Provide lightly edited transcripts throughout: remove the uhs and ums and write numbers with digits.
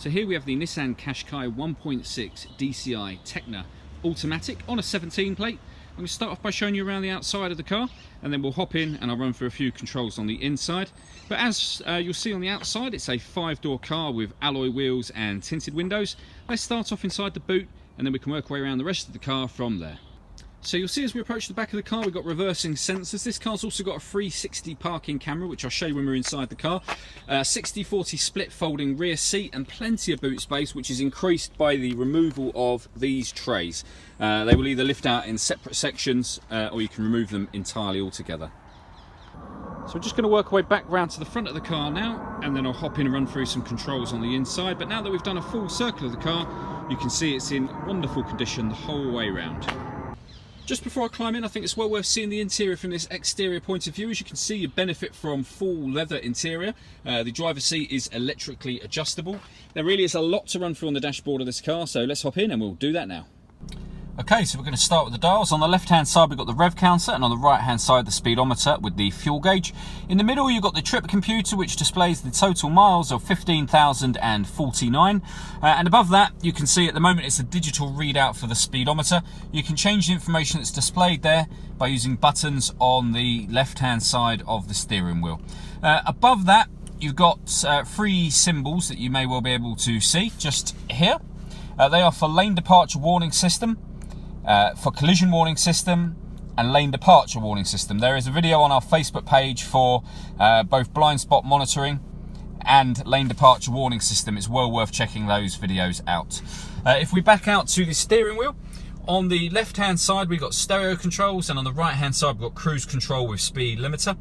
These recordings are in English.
So here we have the Nissan Qashqai 1.6 DCI Techna automatic on a 17 plate. I'm going to start off by showing you around the outside of the car, and then we'll hop in and I'll run through a few controls on the inside. But as you'll see on the outside, it's a 5-door car with alloy wheels and tinted windows. Let's start off inside the boot and then we can work our way around the rest of the car from there. So you'll see as we approach the back of the car, we've got reversing sensors. This car's also got a 360 parking camera, which I'll show you when we're inside the car. 60-40 split folding rear seat and plenty of boot space, which is increased by the removal of these trays. They will either lift out in separate sections or you can remove them entirely altogether. So we're just going to work our way back round to the front of the car now, and then I'll hop in and run through some controls on the inside. But now that we've done a full circle of the car, you can see it's in wonderful condition the whole way round. Just before I climb in, I think it's well worth seeing the interior from this exterior point of view. As you can see, you benefit from full leather interior. The driver's seat is electrically adjustable. There really is a lot to run through on the dashboard of this car, so let's hop in and we'll do that now. Okay, so we're going to start with the dials. On the left-hand side, we've got the rev counter, and on the right-hand side, the speedometer with the fuel gauge. In the middle, you've got the trip computer, which displays the total miles of 15,049. And above that, you can see at the moment, it's a digital readout for the speedometer. You can change the information that's displayed there by using buttons on the left-hand side of the steering wheel. Above that, you've got 3 symbols that you may well be able to see just here. They are for lane departure warning system, for collision warning system, and lane departure warning system. There is a video on our Facebook page for both blind spot monitoring and lane departure warning system. It's well worth checking those videos out. If we back out to the steering wheel, on the left hand side we've got stereo controls, and on the right hand side we've got cruise control with speed limiter.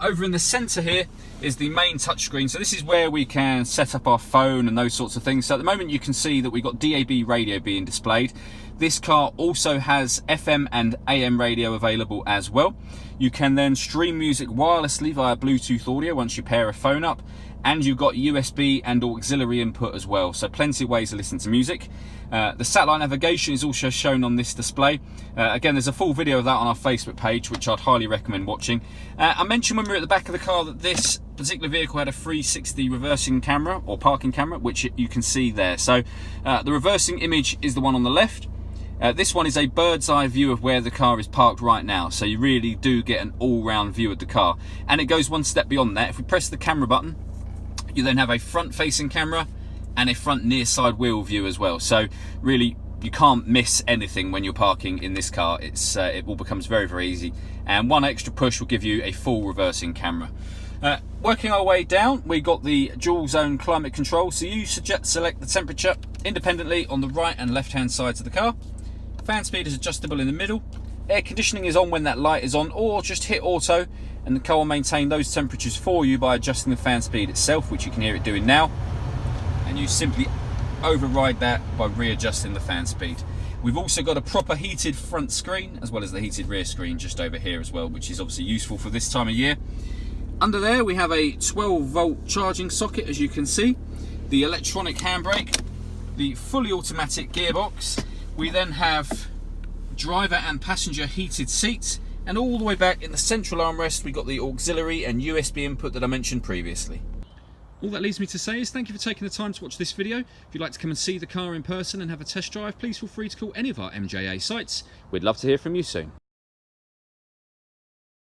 Over in the centre here is the main touchscreen. So this is where we can set up our phone and those sorts of things. So at the moment you can see that we've got DAB radio being displayed. This car also has FM and AM radio available as well. You can then stream music wirelessly via Bluetooth audio once you pair a phone up. And you've got USB and auxiliary input as well, so plenty of ways to listen to music. The satellite navigation is also shown on this display. Again, there's a full video of that on our Facebook page, which I'd highly recommend watching. I mentioned when we were at the back of the car that this particular vehicle had a 360 reversing camera, or parking camera, which you can see there. So the reversing image is the one on the left. This one is a bird's eye view of where the car is parked right now, so you really do get an all-round view of the car. And it goes one step beyond that. If we press the camera button, you then have a front-facing camera and a front near side wheel view as well. So really, you can't miss anything when you're parking in this car. It all becomes very, very easy. And one extra push will give you a full reversing camera. Working our way down, we got the dual zone climate control. So you select the temperature independently on the right and left-hand sides of the car. Fan speed is adjustable in the middle. Air conditioning is on when that light is on, or just hit auto and the car will maintain those temperatures for you by adjusting the fan speed itself, which you can hear it doing now. And you simply override that by readjusting the fan speed. We've also got a proper heated front screen as well as the heated rear screen just over here as well, which is obviously useful for this time of year. Under there we have a 12-volt charging socket, as you can see, the electronic handbrake, the fully automatic gearbox. We then have driver and passenger heated seats, and all the way back in the central armrest we've got the auxiliary and USB input that I mentioned previously. All that leaves me to say is thank you for taking the time to watch this video. If you'd like to come and see the car in person and have a test drive, please feel free to call any of our MJA sites. We'd love to hear from you soon.